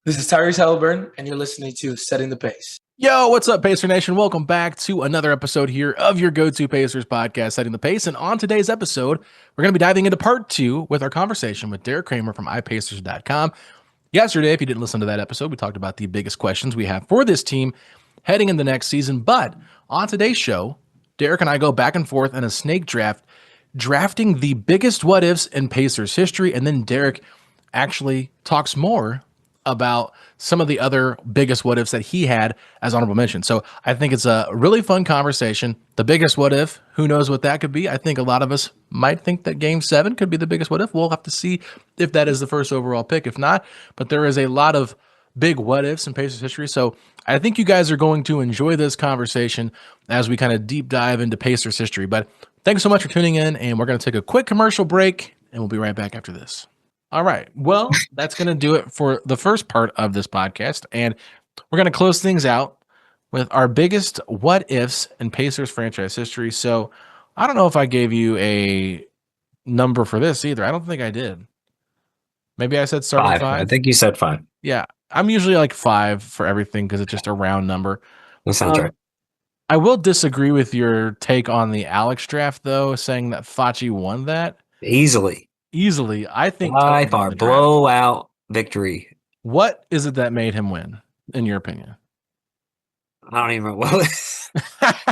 This is Tyrese Halliburton, and you're listening to Setting the Pace. Yo, what's up, Pacer Nation? Welcome back to another episode here of your go-to Pacers podcast, Setting the Pace. And on today's episode, we're going to be diving into part 2 with our conversation with Derek Kramer from iPacers.com. Yesterday, if you didn't listen to that episode, we talked about the biggest questions we have for this team heading into next season. But on today's show, Derek and I go back and forth in a snake draft, drafting the biggest what-ifs in Pacers history. And then Derek actually talks more about some of the other biggest what ifs that he had as honorable mention. So I think it's a really fun conversation. The biggest what if, who knows what that could be? I think a lot of us might think that Game 7 could be the biggest what if. We'll have to see if that is the first overall pick. If not, but there is a lot of big what ifs in Pacers history. So I think you guys are going to enjoy this conversation as we kind of deep dive into Pacers history. But thanks so much for tuning in, and we're going to take a quick commercial break, and we'll be right back after this. All right. Well, that's going to do it for the first part of this podcast. And we're going to close things out with our biggest what ifs in Pacers franchise history. So I don't know if I gave you a number for this either. I don't think I did. Maybe I said starting 5. I think you said 5. Yeah. I'm usually like 5 for everything because it's just a round number. That sounds right. I will disagree with your take on the Alex draft, though, saying that Facci won that. Easily. I think by far, blowout victory. What is it that made him win, in your opinion? I don't even know what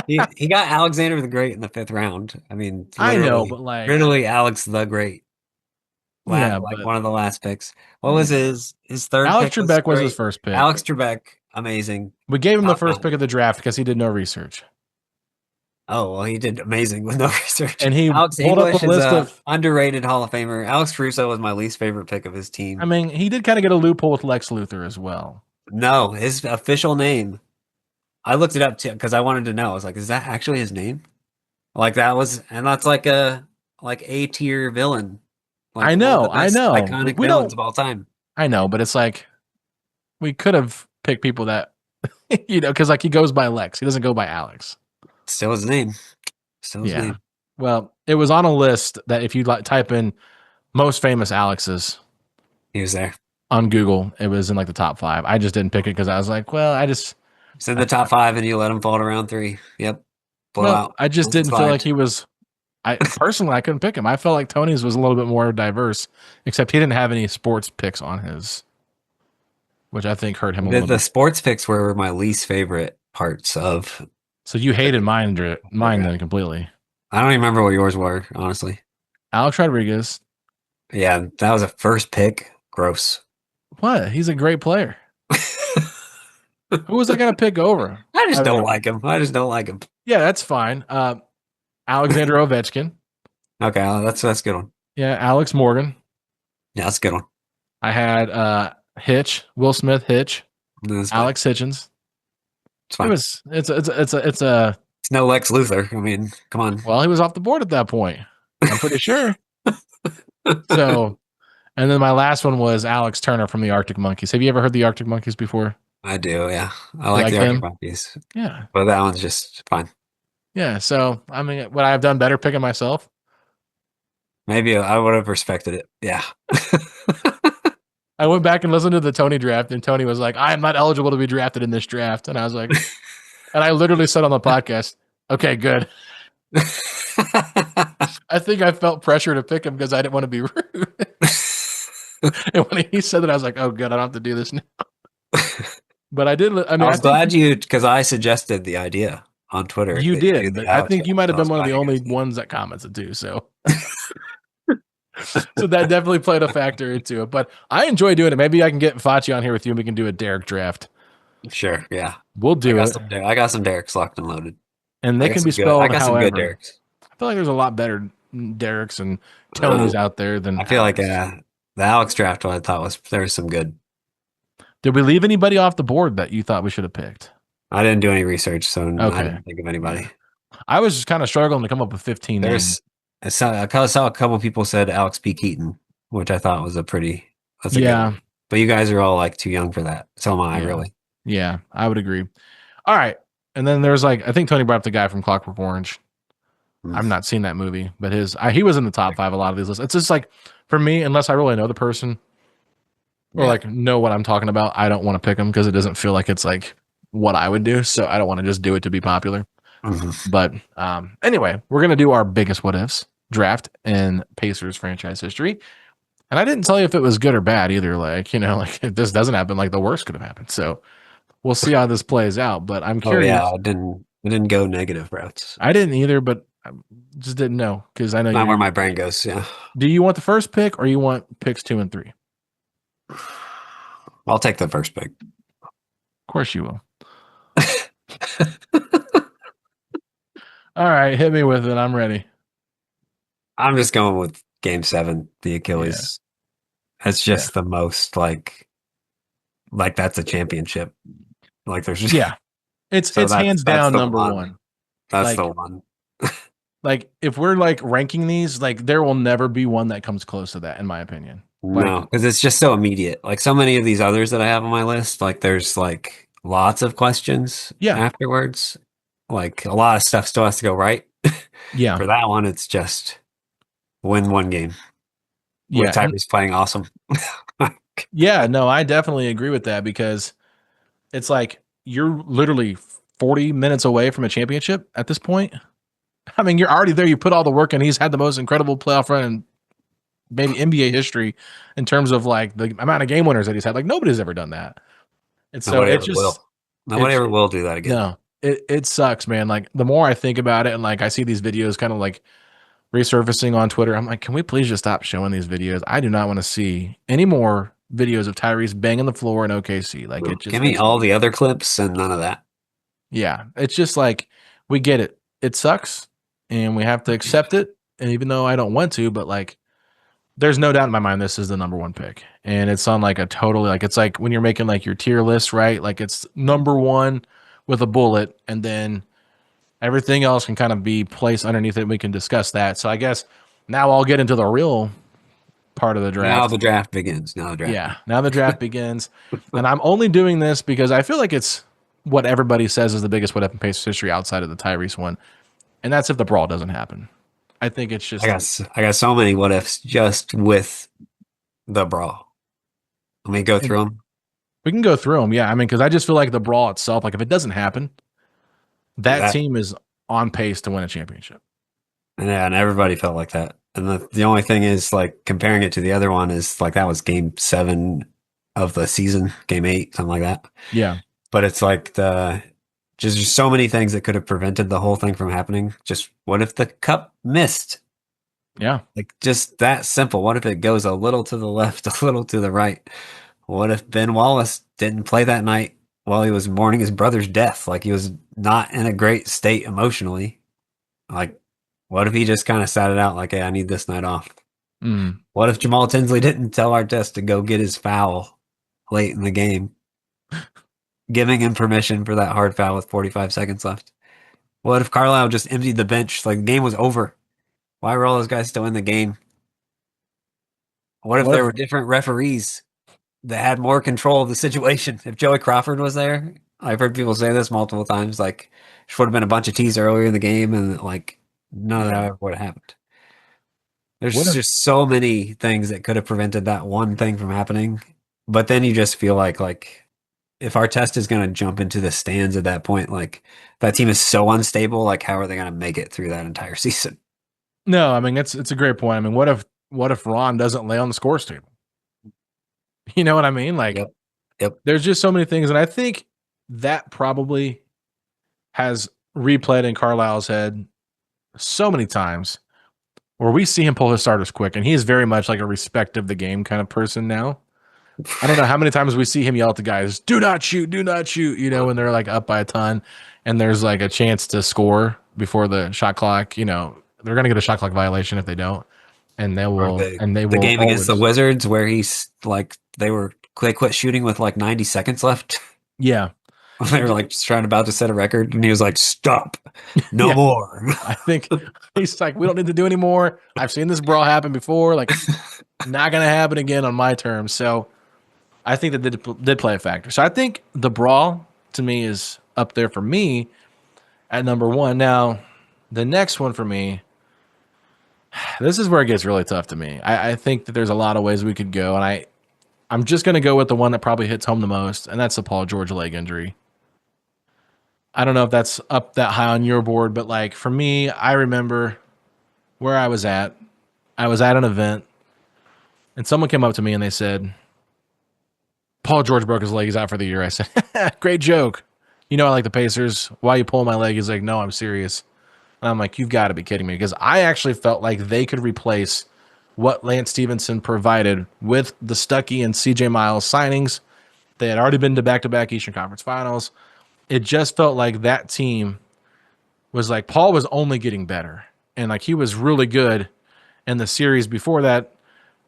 he got Alexander the Great in the 5th round. I mean, I know, but like literally Alex the Great. Yeah, like one of the last picks. What was his third? Alex pick Trebek was his first pick. Alex Trebek, amazing. We gave him the first pick of the draft because he did no research. Oh, well, he did amazing with no research. And he Alex pulled English up a list of underrated Hall of Famer. Alex Caruso was my least favorite pick of his team. I mean, he did kind of get a loophole with Lex Luthor as well. No, his official name. I looked it up too because I wanted to know. I was like, is that actually his name? Like that's like a A-tier villain. Like I know. Iconic villains of all time. I know, but it's like we could have picked people that because like he goes by Lex. He doesn't go by Alex. Still his name. Name. Well, it was on a list that if you type in most famous Alexes, he was there on Google. It was in like the top 5. I just didn't pick it because I was like, well, it's in the top 5, and you let him fall to round 3. Yep, blowout. I just didn't feel like he was. I personally couldn't pick him. I felt like Tony's was a little bit more diverse, except he didn't have any sports picks on his, which I think hurt him a little bit. The sports picks were my least favorite parts of. So you hated mine then completely. I don't even remember what yours were, honestly. Alex Rodriguez. Yeah, that was a first pick. Gross. What? He's a great player. Who was I going to pick over? I just don't like him. Yeah, that's fine. Alexander Ovechkin. Okay, that's a good one. Yeah, Alex Morgan. Yeah, that's a good one. I had Hitch, Will Smith, Hitch, Alex Hitchens. It's fine. It's no Lex Luthor. I mean, come on. Well, he was off the board at that point. I'm pretty sure. So, and then my last one was Alex Turner from the Arctic Monkeys. Have you ever heard the Arctic Monkeys before? I do, yeah. I like the Arctic Monkeys. Yeah. But that one's just fine. Yeah, so, I mean, would I have done better picking myself? Maybe I would have respected it. Yeah. I went back and listened to the Tony draft, and Tony was like, I'm not eligible to be drafted in this draft. And I was like, and I literally said on the podcast, okay, good. I think I felt pressure to pick him because I didn't want to be rude. And when he said that, I was like, oh, good, I don't have to do this now. But I did. I was glad because I suggested the idea on Twitter. You did, but I think you might have been one of the only ones that commented too. So. So that definitely played a factor into it, but I enjoy doing it. Maybe I can get Facci on here with you and we can do a Derek draft. Sure. Yeah. We'll do it. I got some Derek's locked and loaded. And they can be spelled I got some good Derek's. I feel like there's a lot better Derek's and Tonys out there than I feel Alex. Like the Alex draft one I thought there was some good. Did we leave anybody off the board that you thought we should have picked? I didn't do any research, so I didn't think of anybody. I was just kind of struggling to come up with 15 names. I saw a couple people said Alex P. Keaton, which I thought was that's a good one. But you guys are all like too young for that. So am I, really. Yeah, I would agree. All right. And then there's I think Tony brought up the guy from Clockwork Orange. I've not seen that movie, but he was in the top 5 a lot of these lists. It's just like, for me, unless I really know the person, or like know what I'm talking about, I don't want to pick them because it doesn't feel like it's like what I would do. So I don't want to just do it to be popular. Mhm. But anyway, we're gonna do our biggest what ifs draft in Pacers franchise history. And I didn't tell you if it was good or bad either. Like, like if this doesn't happen, like the worst could have happened. So we'll see how this plays out. But I'm Oh curious. yeah, I didn't go negative routes. I didn't either, but I just didn't know because I know Not you. where my brain goes. Yeah, Do you want the first pick or you want picks 2 and 3? I'll take the first pick. Of course you will. All right, hit me with it. I'm ready. I'm just going with Game 7, the Achilles. It's just the most like that's a championship. Like there's just It's so it's hands that's down the number one. one. That's Like- the one. Like if we're like ranking these, like there will never be one that comes close to that, in my opinion. No, because it's just so immediate. Like so many of these others that I have on my list, like there's like lots of questions afterwards. Like a lot of stuff still has to go right. Yeah. For that one, it's just win one game. Yeah. With Tyrese playing awesome. Yeah, no, I definitely agree with that because it's like you're literally 40 minutes away from a championship at this point. I mean, you're already there. You put all the work in. He's had the most incredible playoff run in maybe NBA history in terms of like the amount of game winners that he's had. Like nobody's ever done that. And so Nobody it ever just will. Nobody ever will do that again. No, it sucks, man. Like the more I think about it and like I see these videos kind of like resurfacing on Twitter, I'm like, can we please just stop showing these videos? I do not want to see any more videos of Tyrese banging the floor in OKC. Like it just give me all the other clips and none of that. Yeah, it's just like we get it. It sucks, and we have to accept it. And even though I don't want to, but like, there's no doubt in my mind this is the number one pick, and it's on like a totally like it's like when you're making like your tier list, right? Like it's number one with a bullet, and then everything else can kind of be placed underneath it. We can discuss that. So I guess now I'll get into the real part of the draft. Now the draft begins. Now the draft begins. And I'm only doing this because I feel like it's what everybody says is the biggest what if in Pacers history outside of the Tyrese one. And that's if the brawl doesn't happen. I think it's just I got so many what ifs just with the brawl. Let me go through them. We can go through them. Yeah. I mean, because I just feel like the brawl itself, like if it doesn't happen, that team is on pace to win a championship. And everybody felt like that. And the only thing is, like, comparing it to the other one is, like, that was Game 7 of the season, Game 8, something like that. Yeah. But it's like just so many things that could have prevented the whole thing from happening. Just what if the cup missed? Yeah. Like, just that simple. What if it goes a little to the left, a little to the right? What if Ben Wallace didn't play that night while he was mourning his brother's death? Like, he was not in a great state emotionally. Like, what if he just kind of sat it out like, hey, I need this night off? Mm. What if Jamal Tinsley didn't tell Artest to go get his foul late in the game, giving him permission for that hard foul with 45 seconds left? What if Carlisle just emptied the bench? Like, the game was over. Why were all those guys still in the game? What if there were different referees that had more control of the situation? If Joey Crawford was there, I've heard people say this multiple times, like, there would have been a bunch of tees earlier in the game, and like, none of that would have happened. There's just so many things that could have prevented that one thing from happening. But then you just feel like if Artest is going to jump into the stands at that point, like that team is so unstable. Like, how are they going to make it through that entire season? No, I mean it's a great point. I mean, what if Ron doesn't lay on the scores table? You know what I mean? Like, Yep. There's just so many things, and I think that probably has replayed in Carlisle's head so many times where we see him pull his starters quick, and he is very much like a respect of the game kind of person now. I don't know how many times we see him yell at the guys, do not shoot, when they're like up by a ton and there's like a chance to score before the shot clock, they're going to get a shot clock violation if they don't. And they will, the game against the Wizards where he's like, they quit shooting with like 90 seconds left. Yeah. They were like about to set a record, and he was like, stop, no more. I think he's like, we don't need to do any more. I've seen this brawl happen before. Like, not going to happen again on my terms. So I think that did play a factor. So I think the brawl to me is up there for me at number one. Now, the next one for me, this is where it gets really tough to me. I think that there's a lot of ways we could go, and I'm just going to go with the one that probably hits home the most, and that's the Paul George leg injury. I don't know if that's up that high on your board, but like for me, I remember where I was at. I was at an event, and someone came up to me and they said, Paul George broke his leg. He's out for the year. I said, great joke. You know, I like the Pacers. Why are you pulling my leg? He's like, no, I'm serious. And I'm like, you've got to be kidding me. Because I actually felt like they could replace what Lance Stevenson provided with the Stuckey and CJ Miles signings. They had already been to back-to-back Eastern Conference Finals. It just felt like that team was like, Paul was only getting better. And like he was really good in the series before that,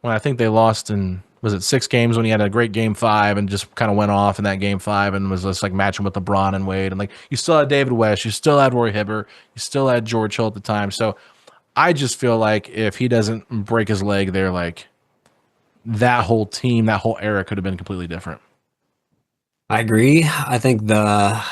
when I think they lost in, was it 6 games, when he had a great game 5 and just kind of went off in that game 5 and was just like matching with LeBron and Wade. And like you still had David West, you still had Roy Hibbert, you still had George Hill at the time. So I just feel like if he doesn't break his leg there, like that whole team, that whole era could have been completely different. I agree. I think the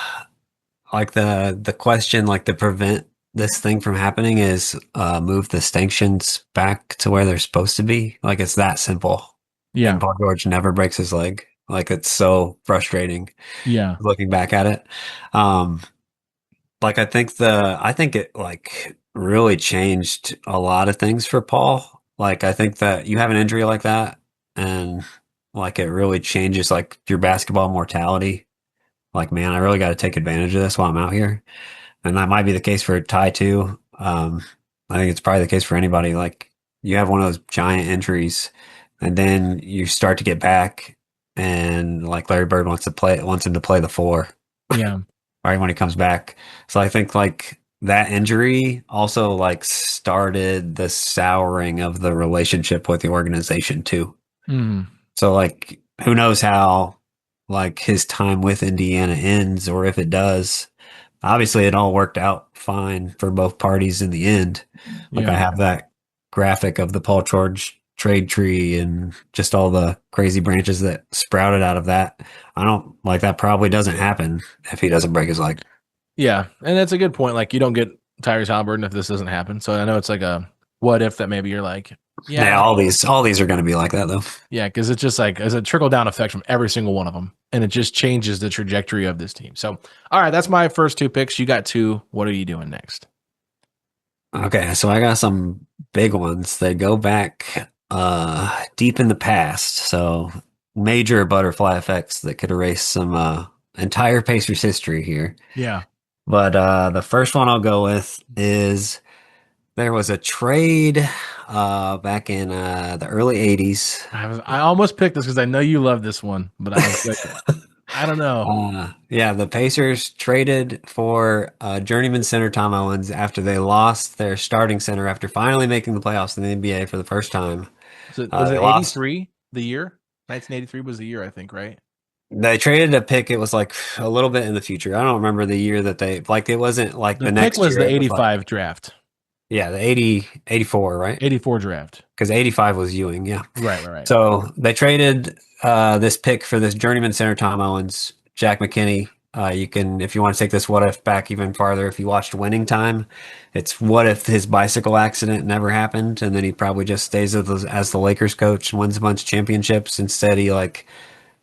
question, like to prevent this thing from happening, is move the sanctions back to where they're supposed to be. Like it's that simple. Yeah. And Paul George never breaks his leg. Like it's so frustrating. Yeah. Looking back at it. Like I think it like really changed a lot of things for Paul. Like I think that you have an injury like that and like it really changes like your basketball mortality. Like, man, I really got to take advantage of this while I'm out here. And that might be the case for Ty too. I think it's probably the case for anybody. Like you have one of those giant injuries and then you start to get back and like Larry Bird wants him to play the 4. Yeah. Right when he comes back. So I think like that injury also like started the souring of the relationship with the organization too. Mm. So like who knows how like his time with Indiana ends, or if it does. Obviously it all worked out fine for both parties in the end. Like Yeah. I have that graphic of the Paul George trade tree and just all the crazy branches that sprouted out of that. I don't like that probably doesn't happen if he doesn't break his leg. Yeah. And that's a good point. Like you don't get Tyrese Halliburton if this doesn't happen. So I know it's like a what if that maybe you're like, Yeah, all these are going to be like that though. Yeah, because it's just like, it's a trickle down effect from every single one of them. And it just changes the trajectory of this team. So, all right, that's my first 2 picks. You got 2. What are you doing next? Okay, so I got some big ones that go back deep in the past. So major butterfly effects that could erase some entire Pacers history here. Yeah. But the first one I'll go with is there was a trade back in the early 80s. I almost picked this because I know you love this one, but I was like, I don't know. Yeah, the Pacers traded for journeyman center Tom Owens after they lost their starting center after finally making the playoffs in the NBA for the first time. So was it 83 the year? 1983 was the year, I think, right? They traded a pick. It was like a little bit in the future. I don't remember the year that they like. It wasn't like the next pick was year. The 85 draft. Yeah, the 84, right? 84 draft. Because 85 was Ewing, yeah. Right. So they traded this pick for this journeyman center Tom Owens, Jack McKinney. You can, if you want to take this what if back even farther, if you watched Winning Time, it's what if his bicycle accident never happened and then he probably just stays as the Lakers coach and wins a bunch of championships. Instead, he like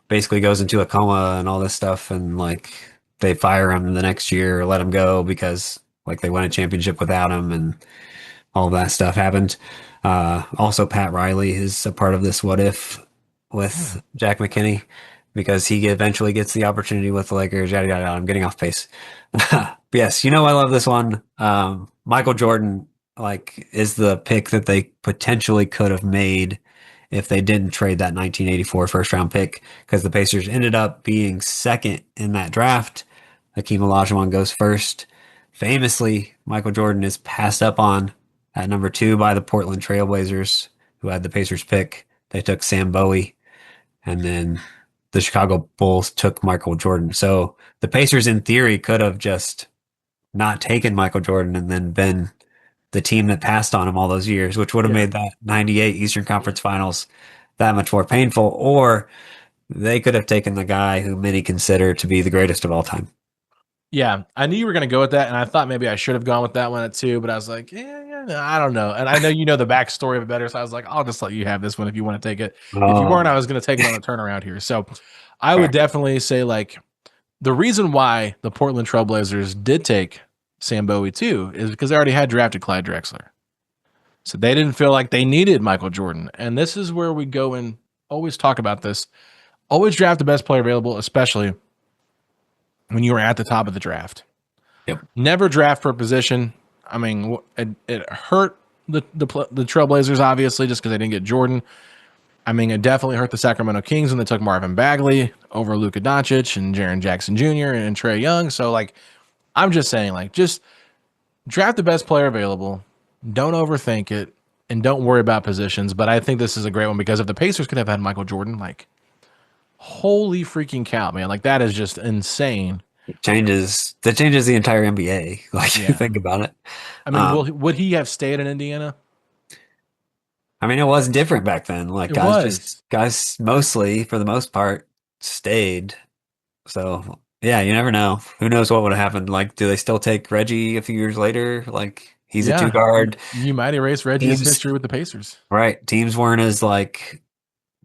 basically goes into a coma and all this stuff, and like they fire him the next year or let him go because like they won a championship without him and all that stuff happened. Also, Pat Riley is a part of this what if with Jack McKinney because he eventually gets the opportunity with the Lakers. Yada, yada, yada. I'm getting off pace. Yes, I love this one. Michael Jordan like is the pick that they potentially could have made if they didn't trade that 1984 first round pick, because the Pacers ended up being second in that draft. Hakeem Olajuwon goes first. Famously, Michael Jordan is passed up on at number 2 by the Portland Trailblazers, who had the Pacers pick. They took Sam Bowie, and then the Chicago Bulls took Michael Jordan. So the Pacers, in theory, could have just not taken Michael Jordan and then been the team that passed on him all those years, which would have made that 98 Eastern Conference Finals that much more painful. Or they could have taken the guy who many consider to be the greatest of all time. Yeah, I knew you were going to go with that, and I thought maybe I should have gone with that one at 2, but I was like, yeah, I don't know. And I know you know the backstory of it better, so I was like, I'll just let you have this one if you want to take it. If you weren't, I was going to take it on a turnaround here. So I would definitely say, like, the reason why the Portland Trailblazers did take Sam Bowie too is because they already had drafted Clyde Drexler. So they didn't feel like they needed Michael Jordan. And this is where we go and always talk about this. Always draft the best player available, especially when you are at the top of the draft. Yep. Never draft for a position. I mean, it hurt the Trailblazers, obviously, just because they didn't get Jordan. I mean, it definitely hurt the Sacramento Kings when they took Marvin Bagley over Luka Doncic and Jaren Jackson Jr. and Trae Young. So, like, I'm just saying, like, just draft the best player available. Don't overthink it, and don't worry about positions. But I think this is a great one because if the Pacers could have had Michael Jordan, like, holy freaking cow, man. Like, that is just insane. That changes the entire NBA. Like, you think about it. I mean, would he have stayed in Indiana? I mean, it was different back then. Like, guys mostly, for the most part, stayed. So, yeah, you never know. Who knows what would have happened? Like, do they still take Reggie a few years later? Like, he's a 2-guard. You might erase Reggie's history with the Pacers. Right. Teams weren't as, like,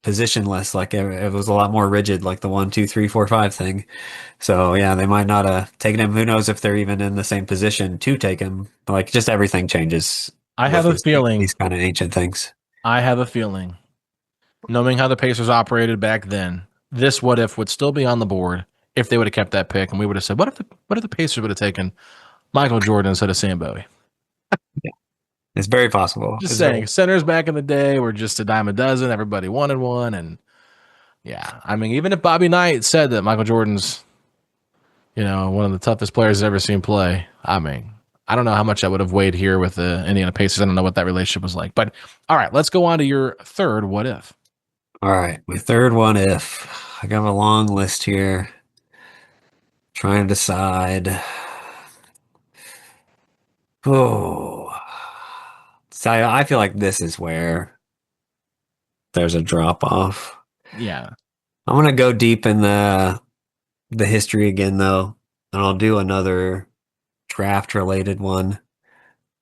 positionless. Like, it was a lot more rigid, like the 1, 2, 3, 4, 5 thing. So, yeah, they might not have taken him. Who knows if they're even in the same position to take him? Like, just everything changes. I have a feeling. These kind of ancient things. I have a feeling, knowing how the Pacers operated back then, this what if would still be on the board if they would have kept that pick, and we would have said, what if the Pacers would have taken Michael Jordan instead of Sam Bowie? Yeah. It's very possible. Just saying, centers back in the day were just a dime a dozen. Everybody wanted one, and yeah, I mean, even if Bobby Knight said that Michael Jordan's, one of the toughest players I've ever seen play, I mean, I don't know how much that would have weighed here with the Indiana Pacers. I don't know what that relationship was like. But all right, let's go on to your third what if. All right, my third what if. I got a long list here. Trying to decide. Oh. So I feel like this is where there's a drop off. Yeah. I'm going to go deep in the history again, though, and I'll do another draft related one.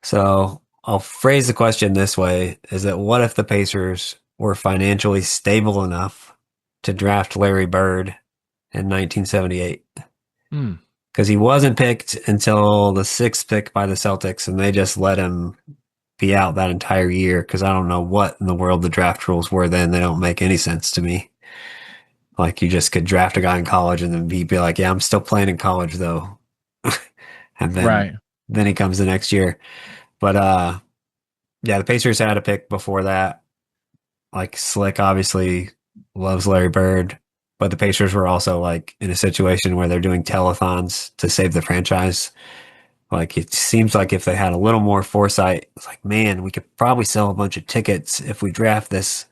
So I'll phrase the question this way, is that what if the Pacers were financially stable enough to draft Larry Bird in 1978? Because he wasn't picked until the 6th pick by the Celtics, and they just let him be out that entire year because I don't know what in the world the draft rules were then. They don't make any sense to me. Like, you just could draft a guy in college and then be like, yeah, I'm still playing in college, though. And then he comes the next year. But yeah, the Pacers had a pick before that. Like, Slick obviously loves Larry Bird, but the Pacers were also like in a situation where they're doing telethons to save the franchise. Like, it seems like if they had a little more foresight, it's like, man, we could probably sell a bunch of tickets if we draft this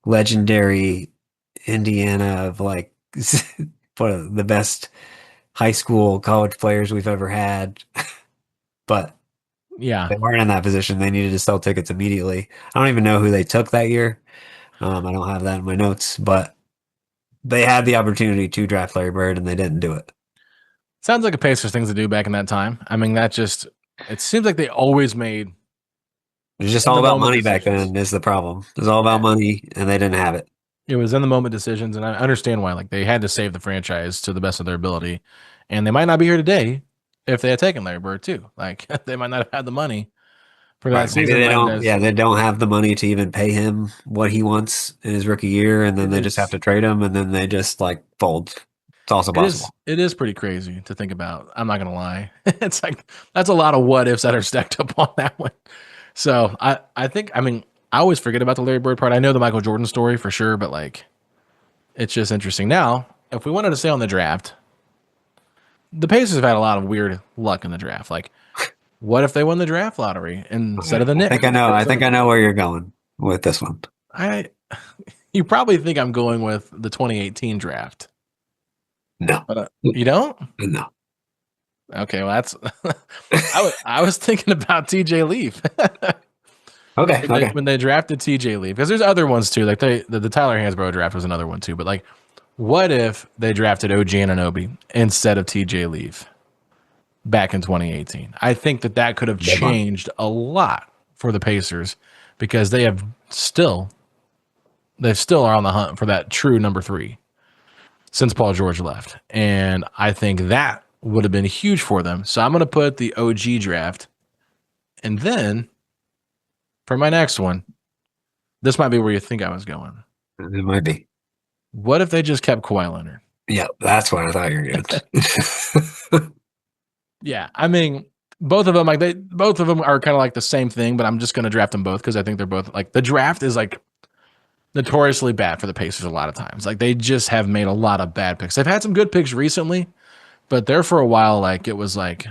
legendary Indiana of like one of the best high school college players we've ever had. But yeah, they weren't in that position. They needed to sell tickets immediately. I don't even know who they took that year. I don't have that in my notes, but they had the opportunity to draft Larry Bird and they didn't do it. Sounds like a Pacers thing to do back in that time. I mean, it seems like they always made. It's just all about money back then is the problem. It was all about money and they didn't have it. It was in the moment decisions, and I understand why. Like, they had to save the franchise to the best of their ability, and they might not be here today if they had taken Larry Bird too. Like, they might not have had the money for that season. Maybe they don't have the money to even pay him what he wants in his rookie year, and then they just have to trade him, and then they just like fold. It's also possible. It is pretty crazy to think about. I'm not gonna lie. It's like that's a lot of what ifs that are stacked up on that one. So I think I always forget about the Larry Bird part. I know the Michael Jordan story for sure, but like, it's just interesting. Now, if we wanted to stay on the draft, the Pacers have had a lot of weird luck in the draft. Like, what if they won the draft lottery instead of the Knicks? I think I know where you're going with this one. You probably think I'm going with the 2018 draft. No, but you don't. No. Okay, well that's. I was thinking about TJ Leaf. Okay. When they drafted TJ Leaf, because there's other ones too. Like the Tyler Hansbrough draft was another one too. But like, what if they drafted OG Anunoby instead of TJ Leaf back in 2018? I think that could have changed a lot. for the Pacers because they still are on the hunt for that true number 3 since Paul George left. And I think that would have been huge for them. So I'm going to put the OG draft. And then for my next one, this might be where you think I was going. It might be. What if they just kept Kawhi Leonard? Yeah, that's what I thought you were going. Yeah, I mean, both of them are kind of like the same thing, but I'm just going to draft them both because I think they're both like the draft is like notoriously bad for the Pacers a lot of times. Like they just have made a lot of bad picks. They've had some good picks recently, but there for a while, like it was like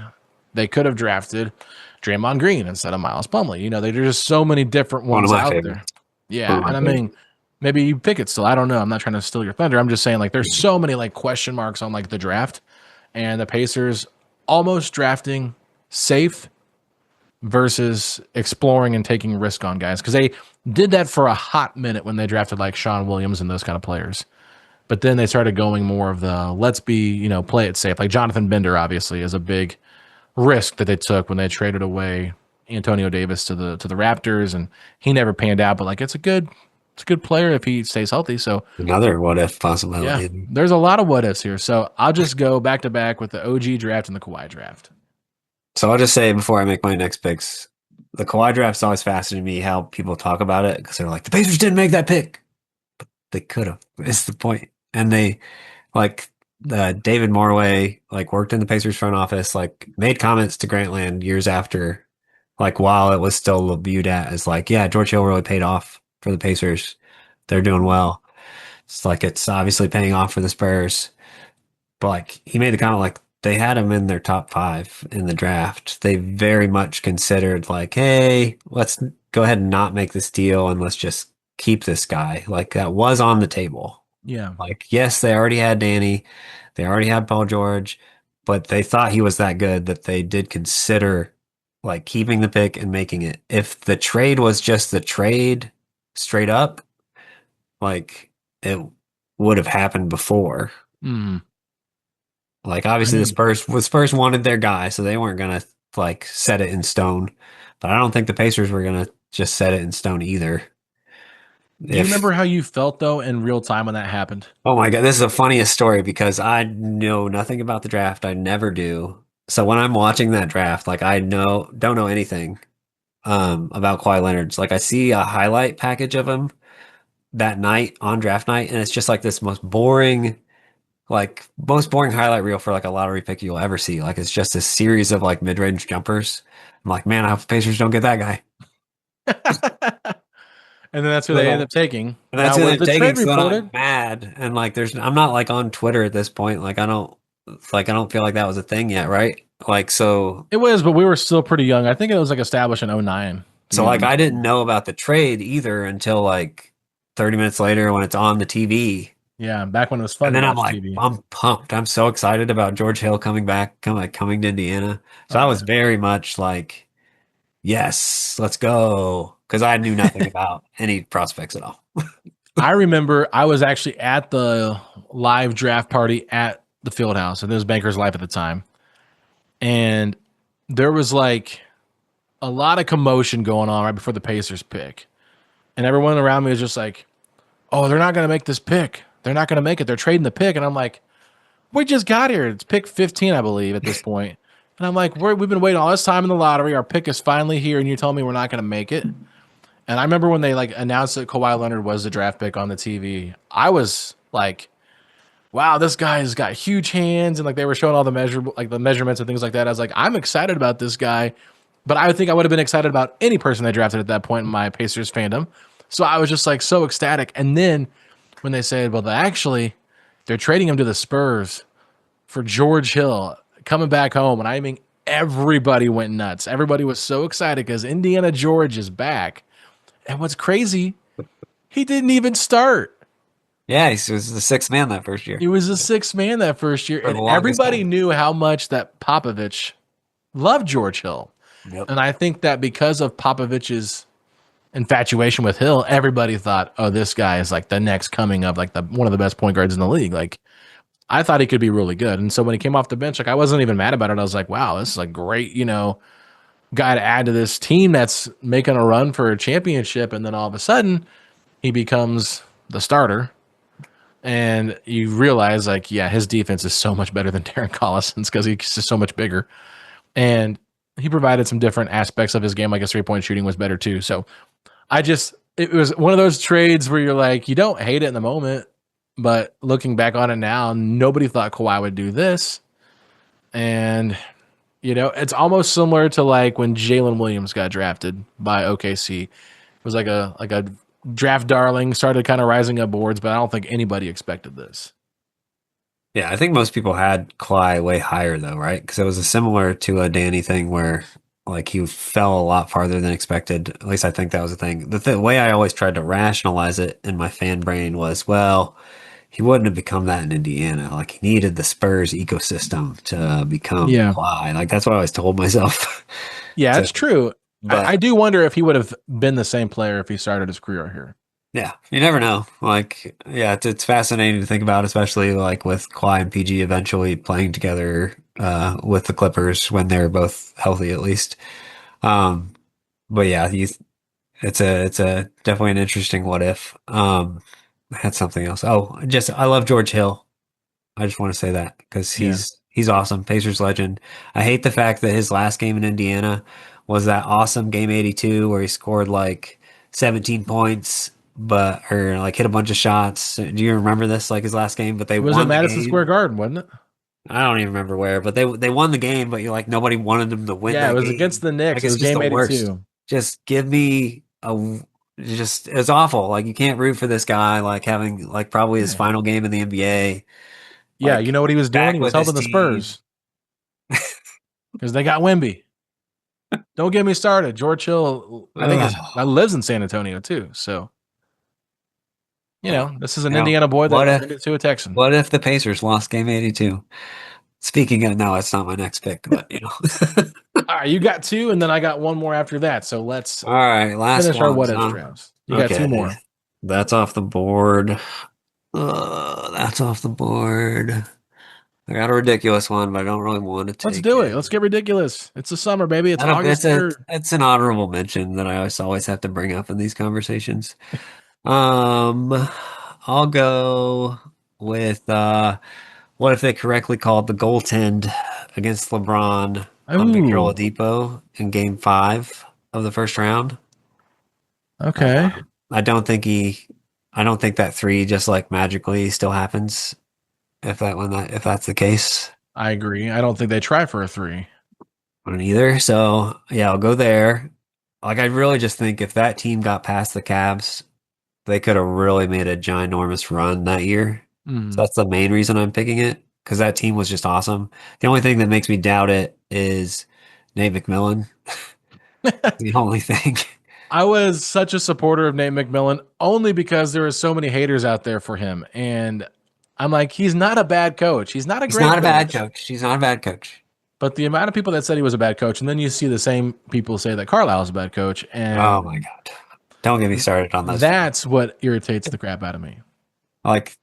they could have drafted Draymond Green instead of Miles Plumlee. You know, there's just so many different ones out there. Yeah, and I mean, maybe you pick it still. I don't know. I'm not trying to steal your thunder. I'm just saying like there's so many like question marks on like the draft, and the Pacers almost drafting safe versus exploring and taking risk on guys because they did that for a hot minute when they drafted like Sean Williams and those kind of players. But then they started going more of the let's be, you know, play it safe. Like Jonathan Bender obviously is a big risk that they took when they traded away Antonio Davis to the Raptors, and he never panned out. But like it's a good player if he stays healthy. So another what if possibility. Yeah, there's a lot of what ifs here. So I'll just go back to back with the OG draft and the Kawhi draft. So I'll just say before I make my next picks, the Kawhi draft's always fascinated me how people talk about it because they're like, the Pacers didn't make that pick. But they could have. It's the point. And they, like, David Morway, like, worked in the Pacers front office, like, made comments to Grantland years after, like, while it was still viewed at as, like, yeah, George Hill really paid off for the Pacers. They're doing well. It's like, it's obviously paying off for the Spurs. But, like, he made the comment, like, they had him in their top 5 in the draft. They very much considered like, hey, let's go ahead and not make this deal and let's just keep this guy. Like that was on the table. Yeah. Like, yes, they already had Danny. They already had Paul George, but they thought he was that good that they did consider like keeping the pick and making it. If the trade was just the trade straight up, like it would have happened before. Mm. Like obviously the Spurs wanted their guy, so they weren't gonna like set it in stone. But I don't think the Pacers were gonna just set it in stone either. Do you remember how you felt though in real time when that happened? Oh my God, this is the funniest story because I know nothing about the draft. I never do. So when I'm watching that draft, like I don't know anything about Kawhi Leonard. Like I see a highlight package of him that night on draft night, and it's just like this most boring highlight reel for like a lottery pick you'll ever see. Like it's just a series of like mid-range jumpers. I'm like, man, I hope the Pacers don't get that guy. And then that's who they end up taking. And that's who they're taking. So I'm mad, and like, I'm not like on Twitter at this point. Like I don't feel like that was a thing yet, right? Like so, it was, but we were still pretty young. I think it was like established in 2009. So like I didn't know about the trade either until like 30 minutes later when it's on the TV. Yeah, back when it was fun. And then I'm like, TV. I'm pumped. I'm so excited about George Hill coming back, coming to Indiana. So I was very much like, yes, let's go. Because I knew nothing about any prospects at all. I remember I was actually at the live draft party at the field house, and it was Bankers Life at the time. And there was like a lot of commotion going on right before the Pacers pick. And everyone around me was just like, oh, they're not going to make this pick. They're not going to make it. They're trading the pick. And I'm like, we just got here. It's pick 15, I believe, at this point. And I'm like, we've been waiting all this time in the lottery. Our pick is finally here, and you're telling me we're not going to make it? And I remember when they like announced that Kawhi Leonard was the draft pick on the TV, I was like, wow, this guy has got huge hands. And like they were showing all the measurements and things like that. I was like, I'm excited about this guy. But I think I would have been excited about any person they drafted at that point in my Pacers fandom. So I was just like so ecstatic. And then when they said, well, they're trading him to the Spurs for George Hill coming back home. And I mean, everybody went nuts. Everybody was so excited because Indiana George is back. And what's crazy, he didn't even start. Yeah, he was the sixth man that first year. He was the sixth man that first year. And everybody knew how much that Popovich loved George Hill. Yep. And I think that because of Popovich's infatuation with Hill, everybody thought, oh, this guy is like the next coming of like one of the best point guards in the league. Like, I thought he could be really good. And so when he came off the bench, like I wasn't even mad about it. I was like, wow, this is like great, guy to add to this team that's making a run for a championship, and then all of a sudden he becomes the starter. And you realize, like, yeah, his defense is so much better than Darren Collison's because he's just so much bigger. And he provided some different aspects of his game, like his 3-point shooting was better too. So it was one of those trades where you're like, you don't hate it in the moment, but looking back on it now, nobody thought Kawhi would do this. And, it's almost similar to like when Jalen Williams got drafted by OKC. It was like a draft darling, started kind of rising up boards, but I don't think anybody expected this. Yeah, I think most people had Kawhi way higher though, right? Because it was a similar to a Danny thing where like he fell a lot farther than expected. At least I think that was the thing. The way I always tried to rationalize it in my fan brain was, well, he wouldn't have become that in Indiana. Like he needed the Spurs ecosystem to become Kawhi. Like that's what I always told myself. Yeah, it's true. But I do wonder if he would have been the same player if he started his career here. yeah, you never know. Like, yeah, it's fascinating to think about, especially like with Kawhi and PG eventually playing together with the Clippers when they're both healthy, at least. But yeah, it's a definitely an interesting what if. I had something else. Oh, I love George Hill. I just want to say that because he's awesome, Pacers legend. I hate the fact that his last game in Indiana was that awesome game 82 where he scored like 17 points, or like hit a bunch of shots. Do you remember this? Like his last game, but they was won at Madison the game. Square Garden, wasn't it? I don't even remember where, but they won the game. But nobody wanted them to win. Yeah, that it was game. against the Knicks. Like, It was game 82. Just give me it's awful. Like you can't root for this guy. Like having like probably his final game in the NBA. Yeah, Like, you know what he was doing? He was helping the Spurs because they got Wemby. Don't get me started. George Hill, I think, lives in San Antonio too. So, this is an Indiana boy that turned into a Texan. What if the Pacers lost game 82? Speaking of, no, it's not my next pick, but All right, you got two, and then I got one more after that. So let's all right, finish our what ifs rounds. You got two more. That's off the board. That's off the board. I got a ridiculous one, but I don't really want to take Let's do it. Let's get ridicul's. It's the summer, baby. It's August 3rd. It's an honorable mention that I always have to bring up in these conversations. I'll go with what if they correctly called the goaltend against LeBron on Victor Oladipo in Game 5 of the first round? Okay. I don't think that three just like magically still happens if that's the case. I agree. I don't think they try for a three. I don't either. So yeah, I'll go there. Like I really just think if that team got past the Cavs, they could have really made a ginormous run that year. So that's the main reason I'm picking it, because that team was just awesome. The only thing that makes me doubt it is Nate McMillan. The only thing. I was such a supporter of Nate McMillan only because there were so many haters out there for him. And I'm like, he's not a bad coach. He's not a bad coach. He's not a bad coach. But the amount of people that said he was a bad coach, and then you see the same people say that Carlisle's a bad coach. And oh my God. Don't get me started on those. That's what irritates the crap out of me. Like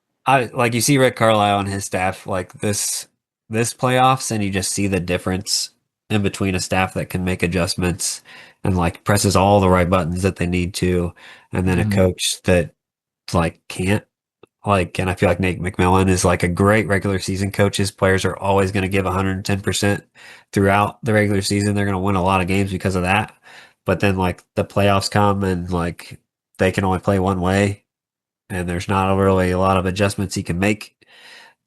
you see Rick Carlisle and his staff like this playoffs, and you just see the difference in between a staff that can make adjustments and like presses all the right buttons that they need to, and then a coach that like can't. Like, and I feel like Nate McMillan is like a great regular season coach. His players are always going to give 110% throughout the regular season. They're going to win a lot of games because of that. But then like the playoffs come and like they can only play one way, and there's not really a lot of adjustments he can make.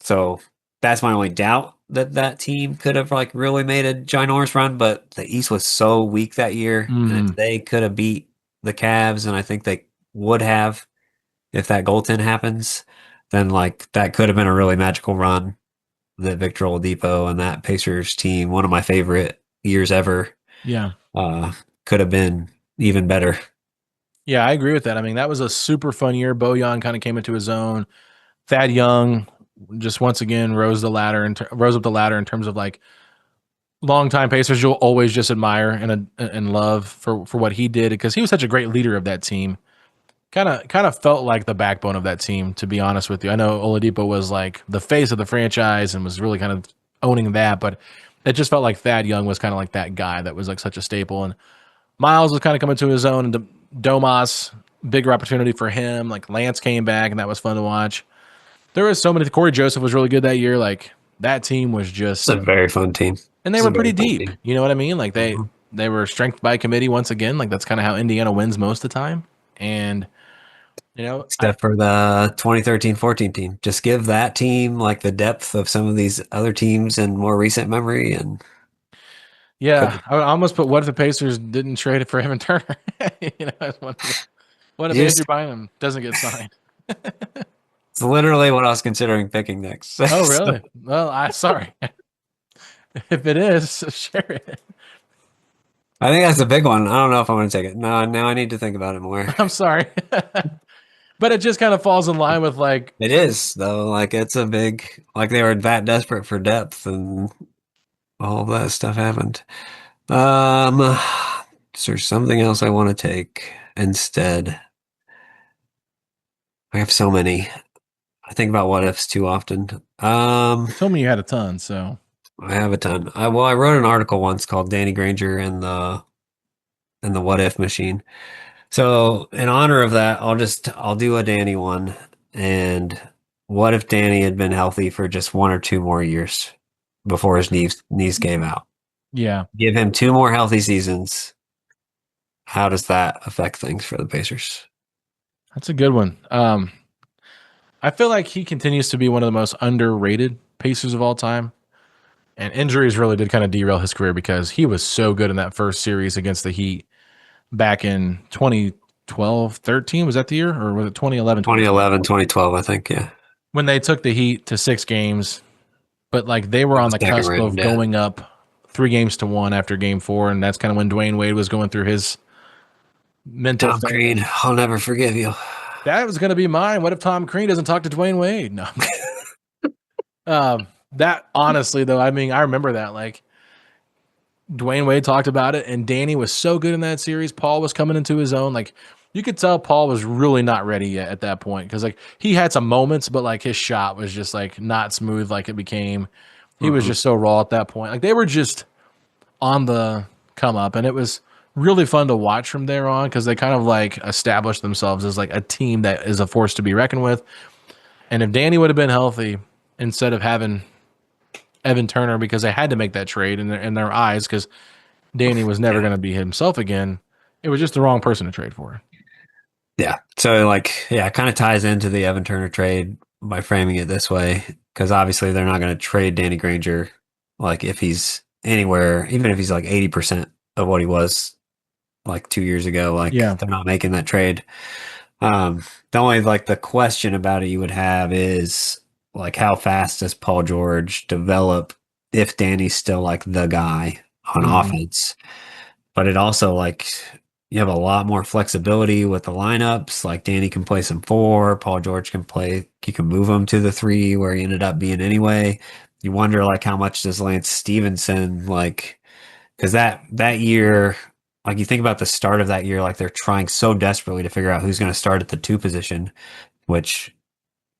So that's my only doubt that team could have like really made a ginormous run. But the East was so weak that year, and if they could have beat the Cavs, and I think they would have, if that goaltend happens, then like that could have been a really magical run that Victor Oladipo and that Pacers team, one of my favorite years ever. Yeah. Could have been even better. Yeah, I agree with that. I mean, that was a super fun year. Bojan kind of came into his own. Thad Young just once again rose up the ladder in terms of like longtime Pacers you'll always just admire and love for what he did, because he was such a great leader of that team. Kind of felt like the backbone of that team, to be honest with you. I know Oladipo was like the face of the franchise and was really kind of owning that, but it just felt like Thad Young was kind of like that guy that was like such a staple, and Miles was kind of coming to his own, and Domas, bigger opportunity for him. Like Lance came back, and that was fun to watch. There was so many. Corey Joseph was really good that year. Like that team was It's just, a very fun team. and they It's were a pretty very fun deep. team. You know what I mean? Like Mhm. they were strength by committee once again. Like that's kind of how Indiana wins most of the time. And Except for the 2013-14 team. Just give that team like the depth of some of these other teams in more recent memory and yeah, I would almost put what if the Pacers didn't trade it for Evan Turner? As what if Andrew just Bynum doesn't get signed? it's literally what I was considering picking next. Oh, So, really? Well, sorry. If it is, share it. I think that's a big one. I don't know if I want to take it. No, now I need to think about it more. I'm sorry. But it just kind of falls in line with like, It is though. Like it's a big like they were that desperate for depth and all of that stuff happened. Um, is there something else I want to take instead? I have so many. I think about what ifs too often. you told me you had a ton, so I have a ton. I wrote an article once called Danny Granger and the what if machine. So in honor of that, I'll do a Danny one. And what if Danny had been healthy for just 1 or 2 more years before his knees gave out? yeah, Give him 2 more healthy seasons. How does that affect things for the Pacers? that's a good one. I feel like he continues to be one of the most underrated Pacers of all time. And injuries really did kind of derail his career because he was so good in that first series against the Heat back in 2012, 13. Was that the year? Or was it 2011, 2012? 2011, 2012, I think. Yeah. When they took the Heat to 6 games, but like they were on the Second cusp round, of yeah. going up 3 games to 1 after game 4. And that's kind of when Dwayne Wade was going through his mental Tom thing. Crean, I'll never forgive you. That was going to be mine. What if Tom Crean doesn't talk to Dwayne Wade? No. That honestly, though, I mean, I remember that. Like, Dwayne Wade talked about it, and Danny was so good in that series. Paul was coming into his own. Like, you could tell Paul was really not ready yet at that point because, like, he had some moments, but like his shot was just like not smooth like it became. He was Mhm. just so raw at that point. Like, they were just on the come up, and it was really fun to watch from there on because they kind of like established themselves as like a team that is a force to be reckoned with. And if Danny would have been healthy instead of having Evan Turner, because they had to make that trade in their eyes, because Danny was never Yeah. going to be himself again, it was just the wrong person to trade for. Yeah. So like, yeah, it kind of ties into the Evan Turner trade by framing it this way, because obviously they're not going to trade Danny Granger like if he's anywhere, even if he's like 80% of what he was like 2 years ago, like Yeah. they're not making that trade. The only like the question about it you would have is like how fast does Paul George develop if Danny's still like the guy on Mhm. offense? But it also like you have a lot more flexibility with the lineups. Like Danny can play some four, Paul George can play, you can move him to the three where he ended up being anyway. You wonder like how much does Lance Stevenson like because that year, like you think about the start of that year, like they're trying so desperately to figure out who's going to start at the two position, which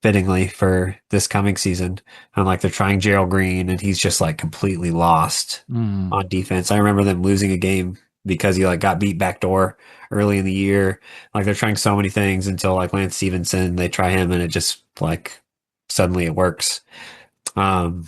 fittingly for this coming season, and like they're trying Gerald Green, and he's just like completely lost Mm. on defense. I remember them losing a game because he like got beat backdoor early in the year. Like they're trying so many things until like Lance Stevenson, they try him, and it just like suddenly it works. Um,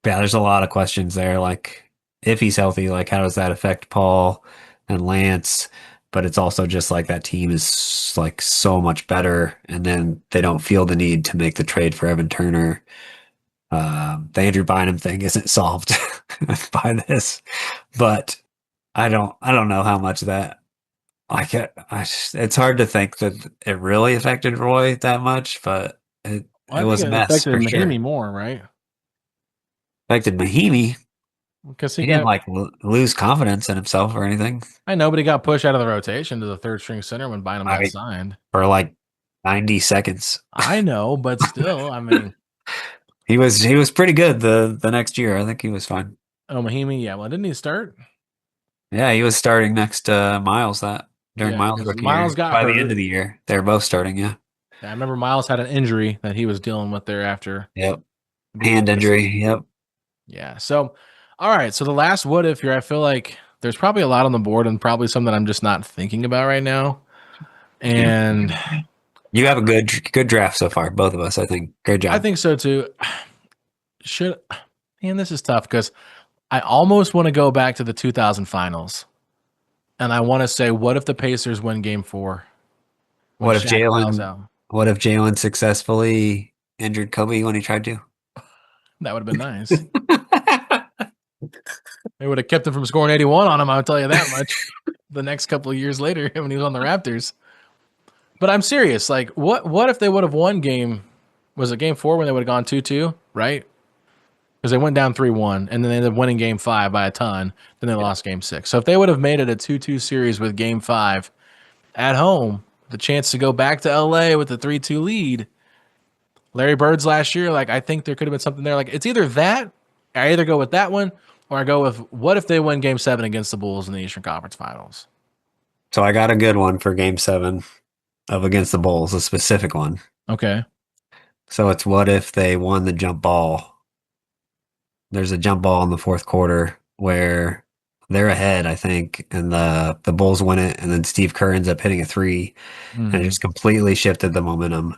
yeah, there's a lot of questions there. Like, if he's healthy, like, how does that affect Paul and Lance? But it's also just like that team is like so much better, and then they don't feel the need to make the trade for Evan Turner. The Andrew Bynum thing isn't solved by this, but I don't know how much that it's hard to think that it really affected Roy that much, but Well, it I think was a it mess affected for Mahimi sure. more, right? Affected Mahimi. Because he He didn't got, like lose confidence in himself or anything. I know, but he got pushed out of the rotation to the third string center when Bynum I got mean, signed. for like 90 seconds. I know, but still, I mean, He was pretty good the next year. I think he was fine. oh, Mahimi, yeah. Well, didn't he start? Yeah, he was starting next to Miles that during Yeah, Miles' because rookie Miles year. got By the end hurt. of the year, they were both starting. Yeah. I remember Miles had an injury that he was dealing with there after Yep. the beginning Hand of the injury. season. Yep. Yeah. So All right, so the last what if here, I feel like there's probably a lot on the board and probably some that I'm just not thinking about right now. And You have a good draft so far, both of us, I think. Great I job. think so too. Should Man, this is tough because I almost want to go back to the 2000 finals. And I want to say, what if the Pacers win game 4 when What if Shaq fouls Jalen out? what if Jalen successfully injured Kobe when he tried to? That would have been nice. They would have kept him from scoring 81 on him, I'll tell you that much. The next couple of years later when he was on the Raptors. But I'm serious. Like, what if they would have won game? Was it game 4 when they would have gone 2-2, right? Because they went down 3-1, and then they ended up winning game 5 by a ton. Then they lost game 6. So if they would have made it a 2-2 series with game 5 at home, the chance to go back to LA with the 3-2 lead, Larry Bird's last year, like I think there could have been something there. Like it's either that, I either go with that one, or I go with what if they win game 7 against the Bulls in the Eastern Conference Finals? So I got a good one for game 7 of against the Bulls, a specific one. Okay. So it's what if they won the jump ball? There's a jump ball in the fourth quarter where they're ahead, I think, and the Bulls win it, and then Steve Kerr ends up hitting a 3, and it just completely shifted the momentum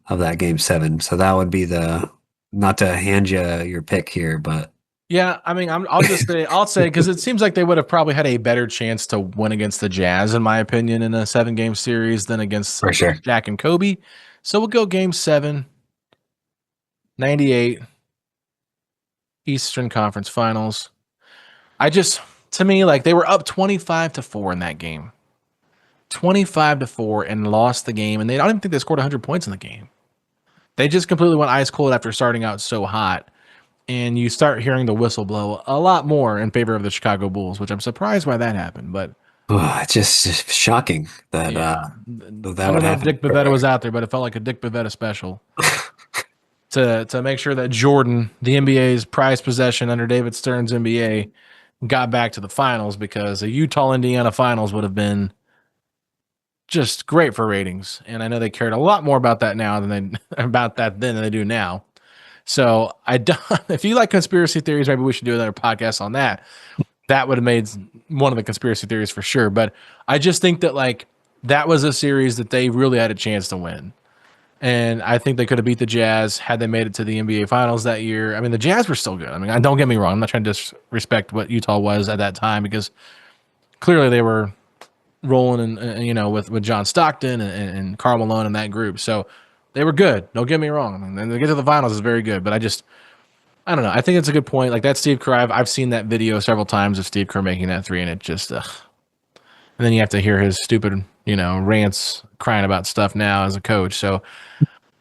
of that game 7. So that would be not to hand you your pick here, but Yeah, I mean, I'll say because it seems like they would have probably had a better chance to win against the Jazz, in my opinion, in a 7-game series than against for sure. Shaq and Kobe. So we'll go game 7, 98, Eastern Conference Finals. To me, like they were up 25-4 in that game. 25-4 and lost the game. And I don't even think they scored 100 points in the game. They just completely went ice cold after starting out so hot. And you start hearing the whistle blow a lot more in favor of the Chicago Bulls, which I'm surprised why that happened. But It's just shocking that yeah, that I would don't know if happen. Dick Bavetta was out there, but it felt like a Dick Bavetta special to make sure that Jordan, the NBA's prized possession under David Stern's NBA, got back to the finals because a Utah Indiana finals would have been just great for ratings. And I know they cared a lot more about that now than they do now. So if you like conspiracy theories, maybe we should do another podcast on that. That would have made one of the conspiracy theories for sure. But I just think that like that was a series that they really had a chance to win. And I think they could have beat the Jazz had they made it to the NBA Finals that year. I mean, the Jazz were still good. I mean, don't get me wrong. I'm not trying to disrespect what Utah was at that time because clearly they were rolling with John Stockton and Karl Malone and that group. So they were good. Don't get me wrong. And they get to the finals is very good. But I don't know. I think it's a good point. Like that Steve Kerr, I've seen that video several times of Steve Kerr making that 3, and it just, and then you have to hear his stupid, rants crying about stuff now as a coach. So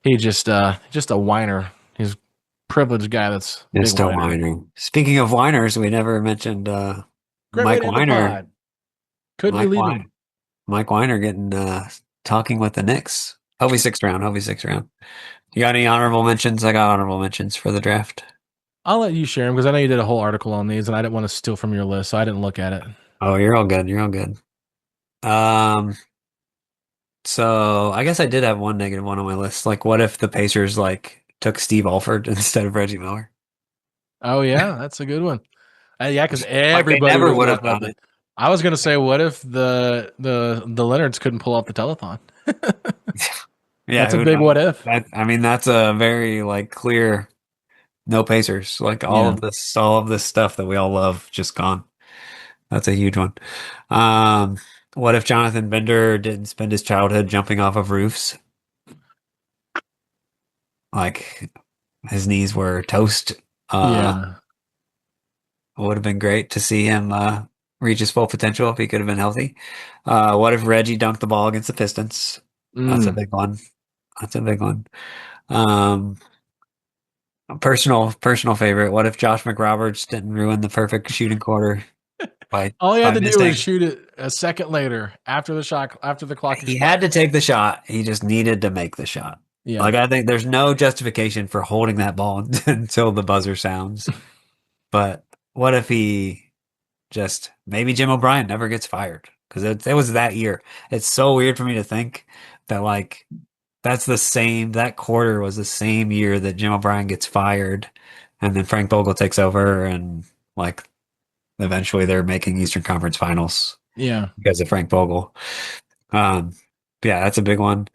he just a whiner. He's a privileged guy. That's Just a whiner. Speaking of whiners, we never mentioned Great Mike way to end the Weiner. pod. Couldn't believe him. Mike Weiner getting talking with the Knicks. He'll be 6th round. You got any honorable mentions? I got honorable mentions for the draft. I'll let you share them because I know you did a whole article on these, and I didn't want to steal from your list, so I didn't look at it. Oh, you're all good. So I guess I did have one negative one on my list. Like, what if the Pacers took Steve Alford instead of Reggie Miller? Oh yeah, that's a good one. Yeah, because everybody never was would have about done it. I was gonna say, what if the Leonards couldn't pull off the telethon? Yeah, that's a big what if. That's a very clear no Pacers. All of this stuff that we all love just gone. That's a huge one. What if Jonathan Bender didn't spend his childhood jumping off of roofs? Like his knees were toast. Yeah. It would have been great to see him reach his full potential if he could have been healthy. What if Reggie dunked the ball against the Pistons? That's a big one. Personal favorite. What if Josh McRoberts didn't ruin the perfect shooting quarter? All he had to do was shoot it a second later after the clock. He had to take the shot. He just needed to make the shot. Yeah. I think there's no justification for holding that ball until the buzzer sounds. But what if maybe Jim O'Brien never gets fired? Because it was that year. It's so weird for me to think that that quarter was the same year that Jim O'Brien gets fired and then Frank Vogel takes over and Like eventually they're making Eastern Conference Finals Yeah. because of Frank Vogel. Yeah, that's a big one.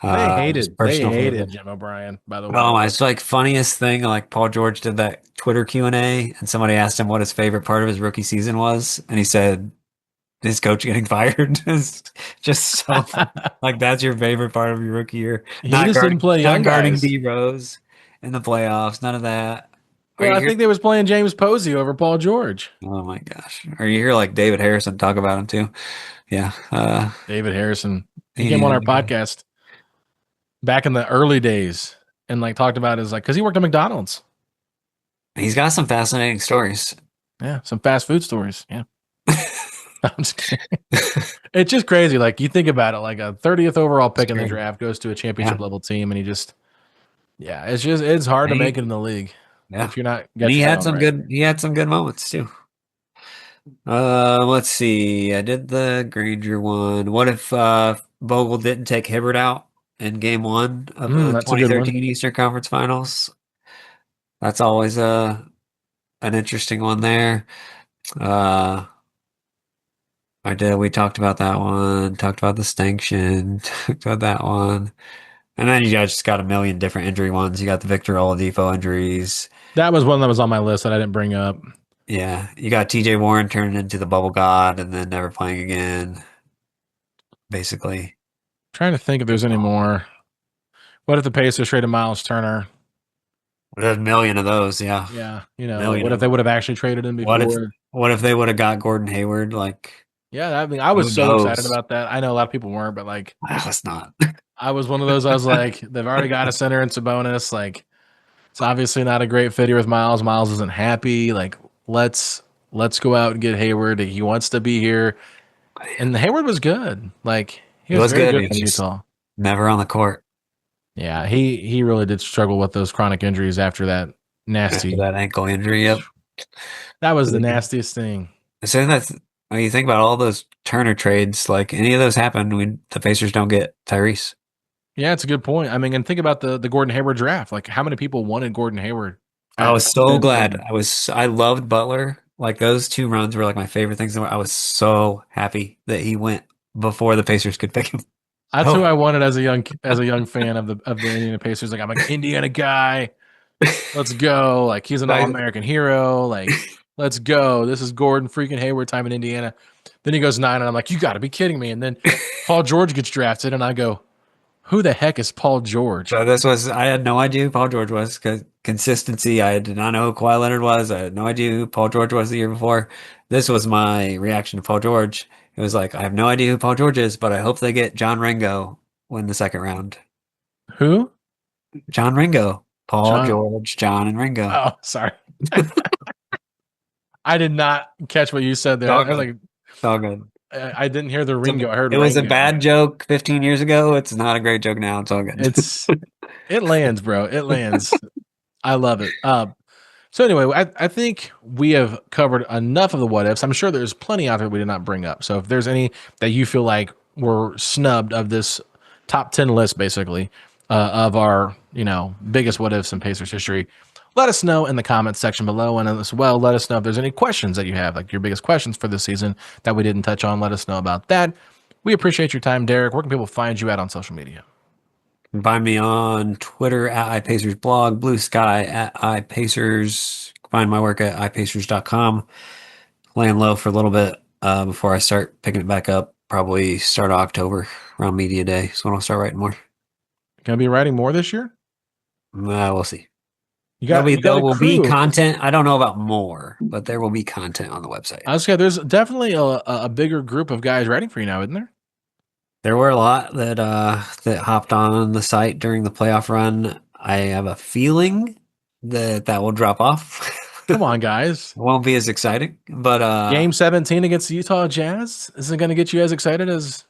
Just They personal hated favorite. Jim O'Brien, by the way. Oh, it's like funniest thing. Like Paul George did that Twitter Q&A, and somebody asked him what his favorite part of his rookie season was, and he said his coach getting fired. It's just so funny. Like that's your favorite part of your rookie year. He just didn't play young Not guarding guys. D Rose in the playoffs. None of that. Are Well, you I here? think they was playing James Posey over Paul George. Oh my gosh. Are you here like David Harrison talk about him too? Yeah. David Harrison. He He came on needed our to go. podcast back in the early days and like talked about his like because he worked at McDonald's. He's got some fascinating stories. Yeah, some fast food stories. Yeah. I'm just kidding. It's just crazy. Like you think about it, like a 30th overall pick in the Great. draft goes to a Yeah. championship level team, and it's hard to And make it in the league yeah. if you're not And got your head on right. he had some good moments too. Let's see. I did the Granger one. What if Vogel didn't take Hibbert out in game one of the That's a good one. 2013 Eastern Conference Finals? That's always an interesting one there. Uh we talked about that one, talked about the Stanchion, talked about that one. And then you guys just got a million different injury ones. You got the Victor Oladipo injuries. That was one that was on my list that I didn't bring up. Yeah, you got TJ Warren turning into the bubble god and then never playing again. Basically. Trying to think if there's any more. What if the Pacers traded Miles Turner? There's a million of those, yeah. Yeah, Million what if of they would have actually traded him What if before? what if they would have got Gordon Hayward? Like, Yeah, I mean, I was who so excited knows? about that. I know a lot of people weren't, but like, Let's not. I was one of those. I was like, they've already got a center in Sabonis. Like, it's obviously not a great fit here with Miles. Miles isn't happy. Like, let's go out and get Hayward. He wants to be here, and Hayward was good. Like, he It was was very good. good It's in just Utah. never on the court Yeah, he really did struggle with those chronic injuries after that after nasty. that ankle injury. Yep. That was the nastiest thing. So that's when you think about all those Turner trades, like any of those happen when the Pacers don't get Tyrese. Yeah, it's a good point. I mean, and think about the Gordon Hayward draft. Like, how many people wanted Gordon Hayward? I was so Then- glad. I loved Butler. Like those two runs were like my favorite things. I was so happy that he went before the Pacers could pick him. That's who I wanted as a young fan of the Indiana Pacers. Like, I'm an Indiana guy. Let's go. Like, he's an All-American hero. Like, let's go. This is Gordon freaking Hayward time in Indiana. Then he goes 9, and I'm like, you got to be kidding me. And then Paul George gets drafted, and I go, who the heck is Paul George? So I had no idea who Paul George was because consistency. I did not know who Kawhi Leonard was. I had no idea who Paul George was the year before. This was my reaction to Paul George. It was like, I have no idea who Paul George is, but I hope they get John Ringo in the second round. Who? John Ringo. Paul, George, John, and Ringo. Oh, sorry. I did not catch what you said there. I was like, it's all good. I didn't hear the Ringo. I heard it was a Ringo. bad joke 15 years ago. It's not a great joke now. It's all good. It lands, bro. It lands. I love it. So anyway, I think we have covered enough of the what ifs. I'm sure there's plenty out there we did not bring up. So if there's any that you feel like were snubbed of this top 10 list, basically, of our biggest what ifs in Pacers history, let us know in the comments section below. And as well, let us know if there's any questions that you have, like your biggest questions for this season that we didn't touch on. Let us know about that. We appreciate your time, Derek. Where can people find you at on social media? Find me on Twitter at iPacersblog, Blue Sky at iPacers. Find my work at iPacers.com. Laying low for a little bit before I start picking it back up. Probably start of October around media day. So I'll start writing more. Gonna be writing more this year? We'll see. There will be content. I don't know about more, but there will be content on the website. I was saying, there's definitely a bigger group of guys writing for you now, isn't there? There were a lot that hopped on the site during the playoff run. I have a feeling that will drop off. Come on, guys. It won't be as exciting, but Game 17 against the Utah Jazz isn't going to get you as excited as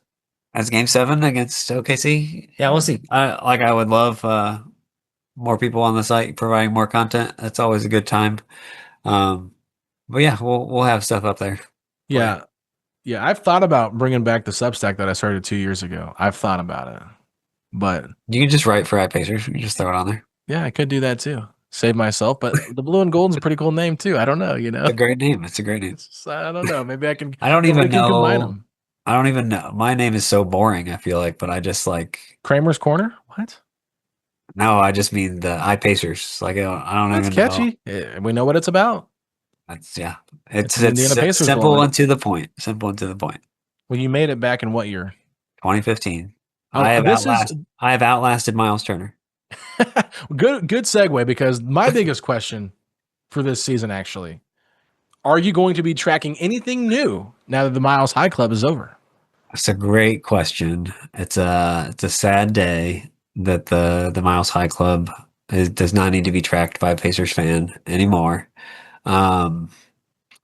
Game 7 against OKC. Yeah, we'll see. I would love more people on the site providing more content. That's always a good time. But yeah, we'll have stuff up there. Yeah. Yeah, I've thought about bringing back the Substack that I started 2 years ago. I've thought about it, but you can just write for iPacers. You can just throw it on there. Yeah, I could do that too. save myself, but the blue and gold's a pretty cool name too. I don't know, It's a great name. It's a great name. I don't know. Maybe I can. I don't maybe we even can combine know. them. I don't even know. My name is so boring, I feel like, but I just like, Kramer's Corner. What? no, I just mean the iPacers. Like, I don't That's even know. catchy. We know what it's about. Yeah. It's It's an Indiana Pacers simple blowing. and to the point. Simple and to the point. Well, you made it back in what year? 2015. Oh, I this is have outlasted Miles Turner. good segue, because my biggest question for this season, actually, are you going to be tracking anything new now that the Miles High Club is over? That's a great question. It's a sad day that the Miles High Club does not need to be tracked by a Pacers fan anymore. I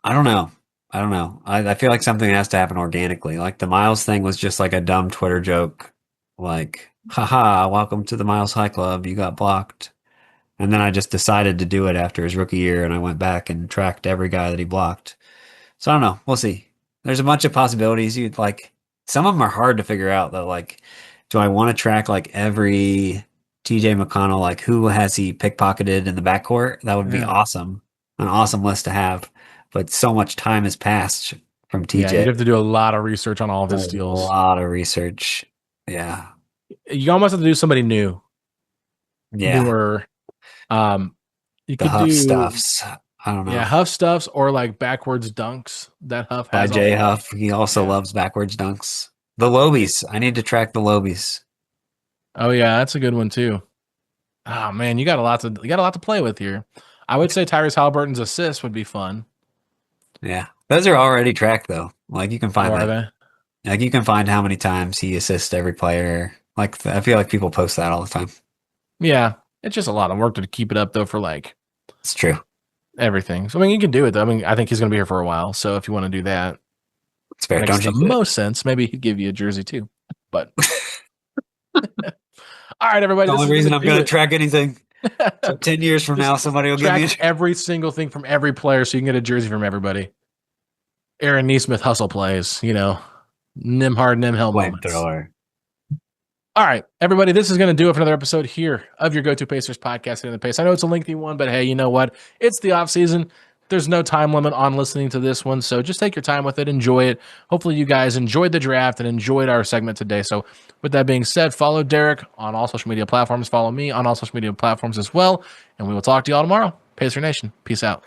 don't know. I don't know. I feel like something has to happen organically. Like the Miles thing was just like a dumb Twitter joke. Like, haha, welcome to the Miles High Club. You got blocked. And then I just decided to do it after his rookie year, and I went back and tracked every guy that he blocked. So I don't know. We'll see. There's a bunch of possibilities. You'd like, some of them are hard to figure out though. Like, do I want to track like every TJ McConnell, like who has he pickpocketed in the backcourt? That would be awesome. An awesome list to have. But so much time has passed from TJ. Yeah, you'd have to do a lot of research on all of his steals. A lot of research. Yeah. You almost have to do somebody new. Yeah. Newer. You The could Huff do stuffs. I don't know. Yeah, Huff stuffs, or like backwards dunks that Huff By has. Jay Huff. He also loves backwards dunks. The Lobies. I need to track the Lobies. Oh yeah, that's a good one too. Oh man, you got a lot to play with here. I would say Tyrese Halliburton's assists would be fun. Yeah. Those are already tracked though. Like you can find Are that. they? Like you can find how many times he assists every player. Like I feel like people post that all the time. Yeah. It's just a lot of work to keep it up though for like It's true. everything. So I mean you can do it though. I mean, I think he's gonna be here for a while. So if you want to do that, It's fair. makes Don't the jinx it. most sense. Maybe he'd give you a jersey too. But all right, everybody. The this only is reason gonna I'm do going to it. track anything. So 10 years from now, somebody will give me Track every single thing from every player so you can get a jersey from everybody. Aaron Neesmith hustle plays, Nim hard, Nim hell moments. flamethrower. All right, everybody, this is going to do it for another episode here of your Go-To Pacers podcast, Setting the Pace. I know it's a lengthy one, but hey, you know what? It's the off season. There's no time limit on listening to this one, so just take your time with it. Enjoy it. Hopefully you guys enjoyed the draft and enjoyed our segment today. So with that being said, follow Derek on all social media platforms. Follow me on all social media platforms as well, and we will talk to you all tomorrow. Pacer Nation, peace out.